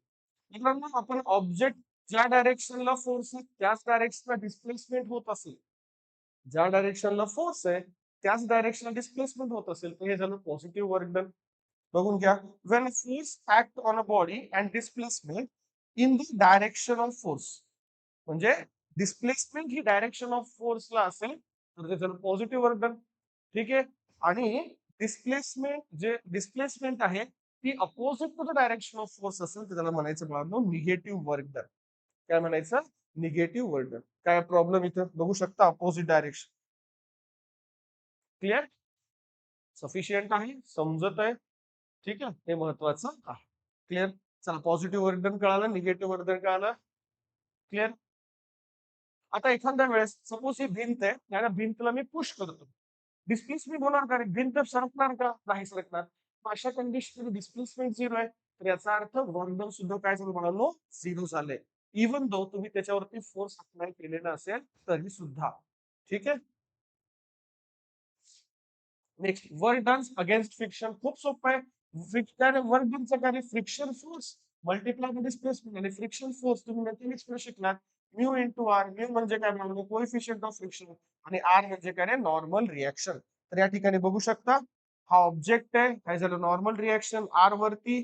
मित्रांनो, आपण ऑब्जेक्ट ज्या डायरेक्शनला फोर्स आहे त्याच डायरेक्शनला डिस्प्लेसमेंट होत असेल, ज्या डायरेक्शनला फोर्स आहे त्याच डायरेक्शनला डिस्प्लेसमेंट होत असेल तर हे झालं पॉझिटिव्ह वर्क डन. बघून घ्या. Wien force act on a body and displacement in the direction of force, म्हणजे डिस्प्लेसमेंट ही डायरेक्शन ऑफ फोर्सला असेल तर ते झालं पॉझिटिव्ह वर्क डन. ठीक आहे. आणि डिस्प्लेसमेंट जे डिस्प्लेसमेंट आहे ती opposite to the direction of force असेल तर त्याला म्हणायचं बाळांनो निगेटिव्ह वर्क डन. काय म्हणायचं? Negative work done. काय प्रॉब्लेम इथं बघू शकता, अपोजिट डायरेक्शन. क्लिअर. सफिशियंट आहे, समजत आहे. ठीक आहे, हे महत्वाचं आहे. क्लिअर. चला, पॉझिटिव्ह वर्क डन कळालं, निगेटिव्ह वर्क डन कळालं. क्लिअर. आता एखाद्या वेळेस सपोज ही भिंत आहे, त्या भिंतला मी पुश करतो, डिस्प्लेसमेंट होणार का रे? भिंत सरकणार का? नाही सरकणार. अशा कंडिशन डिस्प्लेसमेंट झिरो आहे, तर याचा अर्थ वर्क डन सुद्धा काय झालं म्हणालो? झिरो झालंय. इव्हन दो तुम्ही त्याच्यावरती फोर्स अप्लाय केलेला असेल तरी सुद्धा. ठीक आहे. Next, work done against friction. खूप सोपं आहे. वर्क डनचं कार्य friction force multiply by displacement आणि फ्रिक्शन फोर्स तुम्ही मेकॅनिक्स मध्ये शिकलात. Mu into R. म्यू म्हणजे काय म्हणतो? कोएफिशियंट ऑफ फ्रिक्शन आणि आर म्हणजे काय? Normal reaction. तर या ठिकाणी बघू शकता हा ऑब्जेक्ट आहे, काय झालं? नॉर्मल रिएक्शन आर वरती,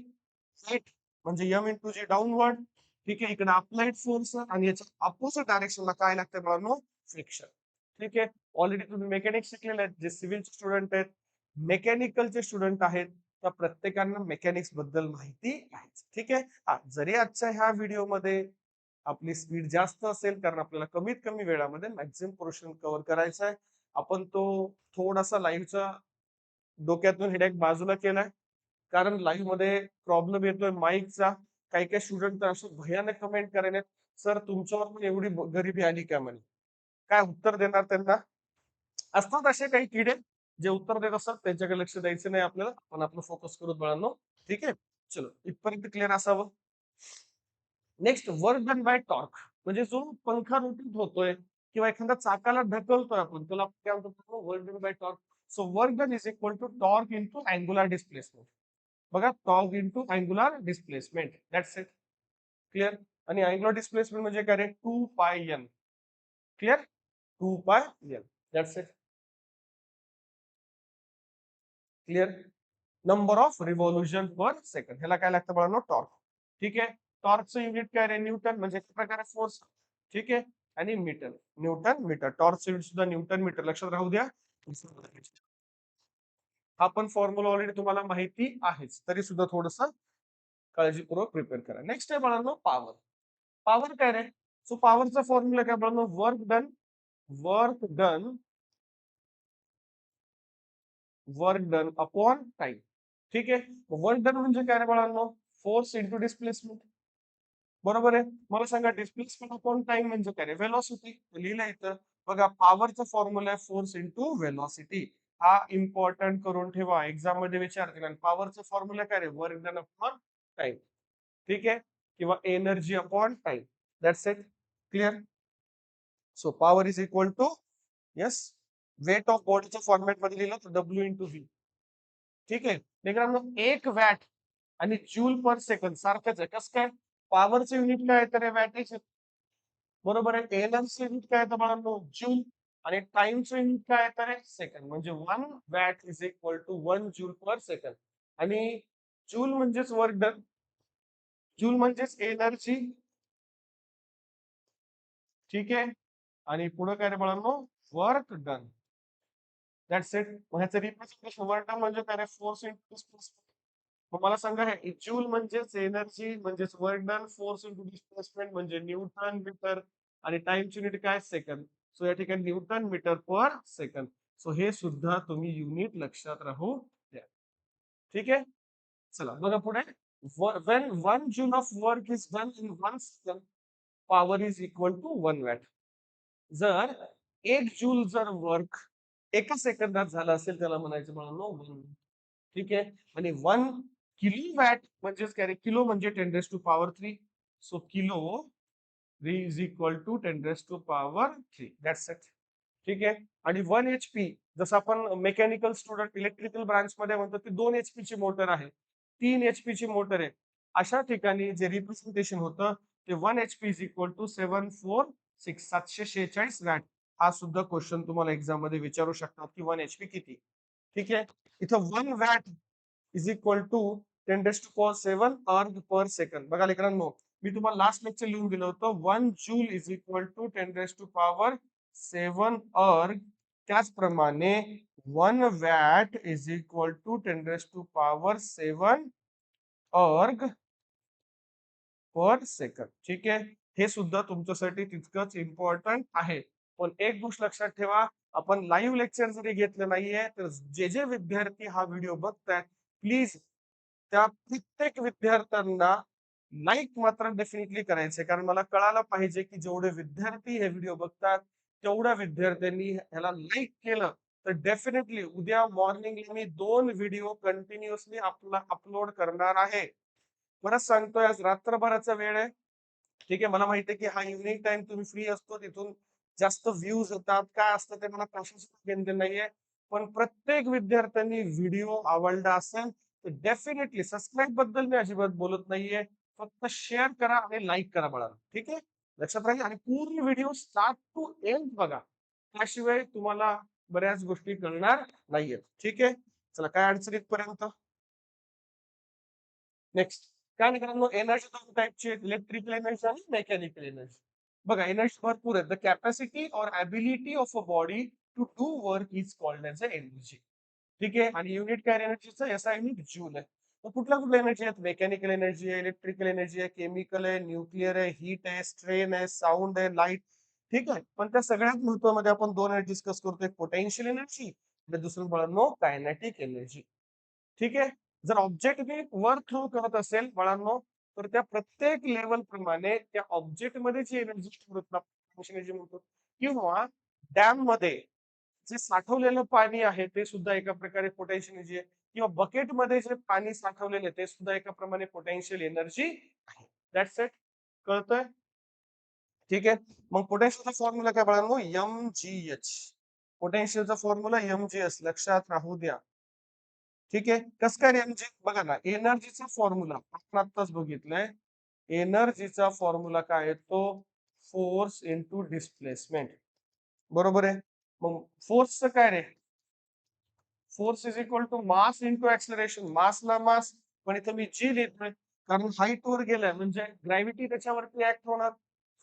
राईट, म्हणजे एम इंटू जी डाऊनवर्ड. ठीक आहे. इकडे अप्लाइड फोर्स आणि याच्या अपोजिट डायरेक्शनला काय लागतं मित्रांनो? फ्रिक्शन. ठीक आहे. ऑलरेडी तुम्ही मेकॅनिक्स शिकलेले आहेत, जे सिव्हिलचे स्टुडंट आहेत, मेकॅनिकलचे स्टुडंट आहेत, त्या प्रत्येकांना मेकॅनिक्स बद्दल माहिती आहे. ठीक आहे. जरी आजच्या ह्या व्हिडिओमध्ये आपली स्पीड जास्त असेल कारण आपल्याला कमीत कमी वेळामध्ये मॅक्झिमम पोर्शन कव्हर करायचा आहे, आपण तो थोडासा लाईव्हचा डोक्यातून हेडेक बाजूला केलाय. कारण लाईव्ह मध्ये प्रॉब्लेम येतोय माईकचा. काही काही स्टुडंट तर असं भयानक कमेंट करायला, सर तुमच्यावर पण एवढी गरिबी आली का म्हणे. काय उत्तर देणार त्यांना? असतात असे काही किडे जे उत्तर देत असतात, त्यांच्याकडे लक्ष द्यायचं नाही आपल्याला, आपण आपलं फोकस करू बाळांनो. ठीक आहे. चलो, इथपर्यंत क्लिअर असावं. Next, work done by torque, म्हणजे जो पंखा रोटेट होतोय किंवा एखाद्या चाकाला ढकलतोय आपण, त्याला काय म्हणतो? Work done by torque. So work done is equal to torque into angular displacement. बघा, torque into angular displacement. That's it. Clear. आणि अँग्युलर डिस्प्लेसमेंट म्हणजे काय रे? 2πn. Clear. 2πn. That's it. Clear. Number of revolution per second, ह्याला काय लागतं बाळांनो? Torque. ठीक आहे. टॉर्कचं युनिट काय रे? न्यूटन, म्हणजे एक प्रकारे फोर्स. ठीक आहे. आणि मीटर, न्यूटन मीटर. टॉर्कचं युनिट सुद्धा न्यूटन मीटर, लक्षात राहू द्या. हा पण फॉर्म्युला ऑलरेडी तुम्हाला माहिती आहेच, तरी सुद्धा थोडस काळजीपूर्वक प्रिपेअर करा. नेक्स्ट आहे बाळांनो पॉवर. पॉवर काय रे? सो पॉवरचा फॉर्म्युला काय बाळांनो? Work done upon time. ठीक आहे. वर्क डन म्हणजे काय रे बाळांनो? Force into displacement. बरोबर आहे. मला सांगा डिस्प्लेसमेंट अपॉन टाइम म्हणजे काय रे? व्हेलॉसिटी. लिहिलं इथं बघा, पॉवरचा फॉर्म्युला आहे फोर्स इंटू व्हेलॉसिटी. हा इम्पॉर्टंट करून ठेवा, एक्झाम मध्ये विचारतील. आणि पॉवरचा फॉर्म्युला काय रे? Work done upon time. ठीक आहे, किंवा energy upon time. That's it. Clear? So power is equal to, yes, weight of बॉडीच्या फॉर्मॅट मध्ये लिहिलं तर डब्ल्यू इंटू व्ही. ठीक आहे मित्रांनो, 1 वॅट आणि जूल पर सेकंद सारखंच आहे. कसं काय? पॉवरचं युनिट काय आहे तर वॅटेज. बरोबर आहे. एनर्जी युनिट काय आहे तर बाळांनो? जूल. आणि टाइमचं युनिट काय आहे तर सेकंड. म्हणजे 1 watt is equal to 1 joule per second. आणि जूल म्हणजेच वर्क डन, जूल म्हणजेच एनर्जी. ठीक आहे. आणि पुढे काय रे बाळांनो? Work done. That's it. मग ह्याचं रिप्रेझेंटेशन वर्क डन म्हणजे काय रे? Force into displacement. मग मला सांगा, हे जूल म्हणजेच एनर्जी म्हणजेच work done, force into displacement म्हणजे न्यूटन मीटर, आणि टाइम युनिट काय? सेकंद. सो या ठिकाणी newton metre per second. So हे सुद्धा तुम्ही युनिट लक्षात राहू द्या. ठीक आहे. चला बघा पुढे. When 1 joule of work is done in 1 second, power is equal to 1 watt. जर 1 जूल जर वर्क एका सेकंदात झालं असेल, त्याला म्हणायचं बाळांनो 1. ठीक आहे. आणि 1 किलो वॅट म्हणजेच काय रे? किलो म्हणजे 10⁻³ so kilo is equal to 10⁻³ that's it. ठीक आहे. आणि 1 HP, जसं आपण मेकॅनिकल स्टुडंट इलेक्ट्रिकल ब्रांच मध्ये म्हणतो की 2 HP ची मोटर आहे, 3 HP ची मोटर आहे, अशा ठिकाणी जे रिप्रेझेंटेशन होतं ते 1 HP इज इक्वल टू 746 हा सुद्धा क्वेश्चन तुम्हाला एक्झाम मध्ये विचारू शकतात की 1 HP किती. ठीक आहे. इथं 1 वॅट इज इक्वल टू 10⁻⁷ अर्ग पर सेकंड. बघा लेकरांनो, मी तुम्हाला लास्ट लेक्चर लिहून दिलं होतं 1 joule is equal to 10⁻⁷ erg. त्याचप्रमाणे 1 watt is equal to 10⁻⁷ per second. ठीक आहे. हे सुद्धा तुमच्यासाठी तितकंच इम्पॉर्टंट आहे. पण एक गोष्ट लक्षात ठेवा, आपण लाईव्ह लेक्चर जरी घेतलं नाहीये, तर जे जे विद्यार्थी हा व्हिडिओ बघतायत, प्लीज त्या प्रत्येक विद्यार्थ्यांना लाईक मात्र डेफिनेटली करायचंय. कारण मला कळायला पाहिजे की जेवढे विद्यार्थी हे व्हिडिओ बघतात, तेवढ्या विद्यार्थ्यांनी ह्याला लाईक केलं तर डेफिनेटली उद्या मॉर्निंगला मी 2 व्हिडिओ कंटिन्युअसली अपलोड करणार आहे. परत सांगतोय, आज रात्रभराचा वेळ आहे. ठीक आहे. मला माहिती आहे की हा इव्हनिंग टाइम तुम्ही फ्री असतो, तिथून जास्त व्ह्यूज होतात, काय असतं ते मला कशाचं घेणं नाहीये. पण प्रत्येक विद्यार्थ्यांनी व्हिडिओ आवडला असेल तर डेफिनेटली सबस्क्राईब बद्दल मी अजिबात बोलत नाहीये. फक्त शेअर करा आणि लाईक करा बाळा. ठीक आहे. लक्षात राहील. आणि पूर्ण व्हिडिओ स्टार्ट टू एंड बघा. त्याशिवाय तुम्हाला बऱ्याच गोष्टी कळणार नाहीयेत. ठीक आहे. चला, काय अडचण इथपर्यंत? नेक्स्ट. काय मित्रांनो, एनर्जी 2 टाईपची आहेत, इलेक्ट्रिकल एनर्जी आणि मेकॅनिकल एनर्जी. बघा, एनर्जी भरपूर आहे. The capacity or ability of a body to do work is called as a energy. ठीक आहे. आणि युनिट काय एनर्जीचं? एसआय युनिट जूल आहे. मग कुठल्या कुठल्या एनर्जी आहेत? मेकॅनिकल एनर्जी आहे, इलेक्ट्रिकल एनर्जी आहे, केमिकल आहे, न्यूक्लिअर आहे, हीट आहे, स्ट्रेन आहे, साऊंड आहे, लाईट. ठीक आहे. पण त्या सगळ्यात महत्वामध्ये आपण 2 डिस्कस करतोय, पोटेन्शियल एनर्जी आणि दुसरं बाळांनो कायनेटिक एनर्जी. ठीक आहे. जर ऑब्जेक्टने वर्क थ्रो करत असेल बाळांनो, तर त्या प्रत्येक लेवल प्रमाणे त्या ऑब्जेक्ट मध्ये जी एनर्जी स्टोर होत एनर्जी म्हणतो, किंवा डॅम मध्ये जे साठवलेलं पाणी आहे ते सुद्धा एका प्रकारे पोटेन्शियल एनर्जी आहे, किंवा बकेट मध्ये जे पाणी साठवलेलं आहे ते सुद्धा एका प्रमाणे पोटेन्शियल एनर्जी आहे. That's it. कळतंय? ठीक आहे. मग पोटेन्शियलचा फॉर्म्युला काय बाळांनो? MgH. पोटेन्शियलचा फॉर्म्युला MgH लक्षात राहू द्या. ठीक आहे. कसं काय एमजी? बघा ना, एनर्जीचा फॉर्म्युला आपण आत्ताच बघितलंय. एनर्जीचा फॉर्म्युला काय आहे? तो फोर्स इंटू डिस्प्लेसमेंट. बरोबर आहे. मग फोर्सचं काय रे? Force is equal to mass into acceleration. मासला मास, पण इथं मी जी लिहितोय कारण हाईट वर गेलाय म्हणजे ग्रॅव्हिटी त्याच्यावरती ऍक्ट होणार.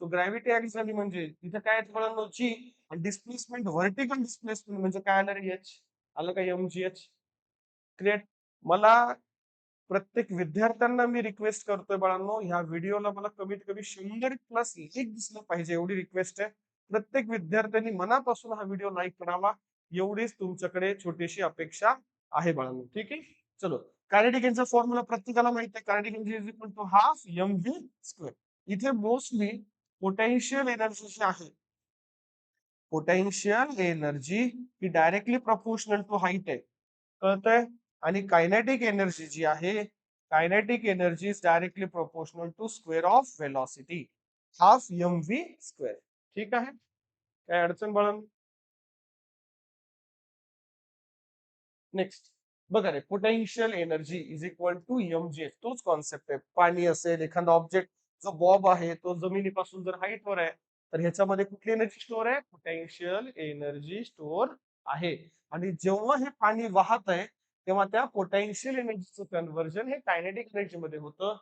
सो ग्रॅव्हिटी ऍक्ट झाली म्हणजे इथं काय आहे जी. आणि डिस्प्लेसमेंट, व्हर्टिकल डिस्प्लेसमेंट म्हणजे काय आलं रे? एच. आलं का? MgH. ग्रेट. मला प्रत्येक विद्यार्थ्यांना मी रिक्वेस्ट करतोय बाळांनो, ह्या व्हिडिओला मला कमीत कमी 100+ लाईक दिसलं पाहिजे, एवढी रिक्वेस्ट आहे. प्रत्येक विद्यार्थ्यांनी मनापासून हा व्हिडिओ लाईक करावा, एवढीच तुमच्याकडे छोटीशी अपेक्षा आहे बाळांनो. ठीक आहे. चलो, कायनेटिक एनर्जीचा फॉर्म्युला प्रत्येकाला माहित आहे. Kinetic energy is equal to half mv square. इथे मोस्टली पोटेन्शियल एनर्जी जी आहे, पोटेन्शियल एनर्जी ही डायरेक्टली प्रपोर्शनल टू हाईट आहे, कळतंय? आणि कायनेटिक एनर्जी जी आहे, kinetic energy is directly proportional to square of velocity, half mv square. ठीक आहे. काय अडचण बाळांनो? नेक्स्ट बघा रे, potential energy is equal to mg, तोच कॉन्सेप्ट आहे. पाणी असेल, एखादा ऑब्जेक्ट जो बॉब आहे तो जमिनीपासून जर हाईट वर आहे, तर ह्याच्यामध्ये कुठली एनर्जी स्टोअर आहे? पोटेन्शियल एनर्जी स्टोअर आहे. आणि जेव्हा हे पाणी वाहत आहे, तेव्हा त्या पोटेन्शियल एनर्जीचं कन्व्हर्जन हे कायनेटिक एनर्जी मध्ये होतं.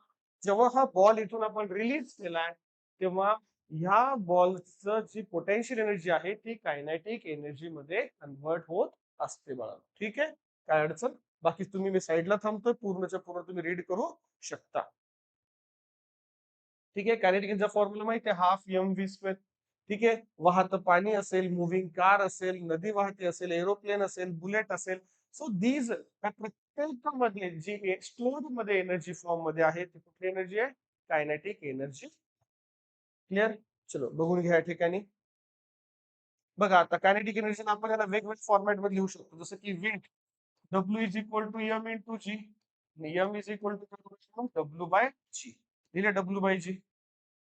जेव्हा हा बॉल इथून आपण रिलीज केलाय, तेव्हा ह्या बॉलचं जी पोटेन्शियल एनर्जी आहे ती कायनेटिक एनर्जी मध्ये कन्व्हर्ट होत असते बाळा. ठीक आहे. काय अडचण? बाकी तुम्ही मी साईडला थांबतोय, पूर्णच्या पूर्ण तुम्ही रीड करू शकता. ठीक आहे. कायनेटिक एनर्जीचा फॉर्म्युला माहिती आहे, हाफ mv स्क्वेअर. ठीक आहे. वाहतं पाणी असेल, मुव्हिंग कार असेल, नदी वाहती असेल, एरोप्लेन असेल, बुलेट असेल, सो दीज प्रत्येकामध्ये जी स्टोअर मध्ये एनर्जी फॉर्म मध्ये आहे ती कुठली एनर्जी आहे? Kinetic energy. क्लिअर? चलो बघून घ्या या ठिकाणी. बघा आता कायनेटिक एनर्जी आपण याला वेगवेगळ्या फॉर्मॅट मध्ये लिहू शकतो, जसं की weight W is equal to m into G, m is equal to W by G. लिहिले W बाय जी.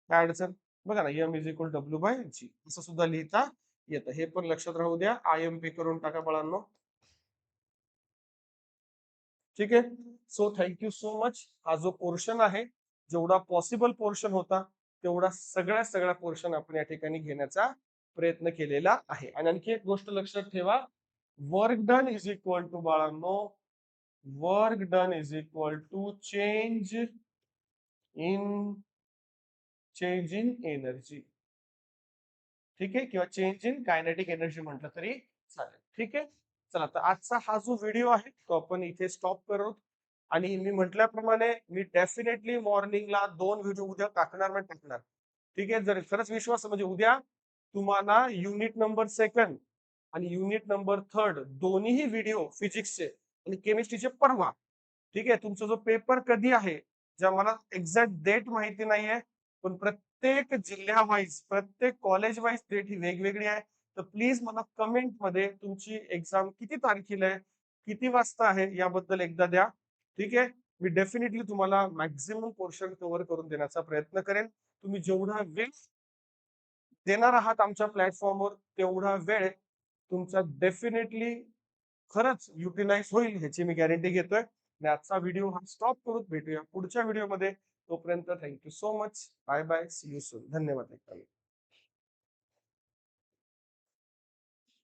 काय अडचण? बघा ना, m is equal W by G असं सुद्धा लिहिता येतं. हे पण लक्षात राहू द्या. IMP करून टाका बाळांनो. ठीक आहे. So thank you so much. हा जो पोर्शन आहे, जेवढा पॉसिबल पोर्शन होता, तेवढा सगळ्या पोर्शन आपण या ठिकाणी घेण्याचा प्रयत्न केलेला आहे. आणि आणखी एक गोष्ट लक्षात ठेवा, work done is equal to बाळांनो, work done is equal to in change in energy. ठीक आहे. किंवा चेंज इन कायनेटिक एनर्जी म्हटलं तरी चालेल. ठीक आहे. चला, तर आजचा हा जो व्हिडिओ आहे तो आपण इथे स्टॉप करू. आणि मी म्हटल्याप्रमाणे मी डेफिनेटली मॉर्निंगला 2 व्हिडिओ उद्या टाकणार म्हणजे टाकणार. ठीक आहे. जर खरंच विश्वास म्हणजे उद्या तुम्हाला युनिट नंबर सेकंड आणि युनिट नंबर थर्ड दोन्हीही व्हिडिओ फिजिक्सचे आणि केमिस्ट्रीचे परवा. ठीक आहे. तुमचा जो पेपर कधी आहे, ज्या मला एक्झॅक्ट डेट माहिती नाहीये, पण प्रत्येक जिल्ह्यावाईज, प्रत्येक कॉलेज वाईज डेट ही वेगवेगळी आहे. तर प्लीज मला कमेंट मध्ये तुमची एक्झाम किती तारखेला आहे, किती वाजता आहे याबद्दल एकदा द्या. ठीक आहे. मी डेफिनेटली तुम्हाला मॅक्झिमम पोर्शन कव्हर करून देण्याचा प्रयत्न करेन. तुम्ही जेवढा वेळ देणार आहात आमच्या प्लॅटफॉर्मवर, तेवढा वेळ तुमचा डेफिनेटली खरंच युटिलाइज होईल ह्याची मी गॅरंटी घेतोय. आणि आजचा व्हिडिओ हा स्टॉप करून भेटूया पुढच्या व्हिडिओमध्ये. तोपर्यंत thank you so much. Bye bye. See you soon. धन्यवाद.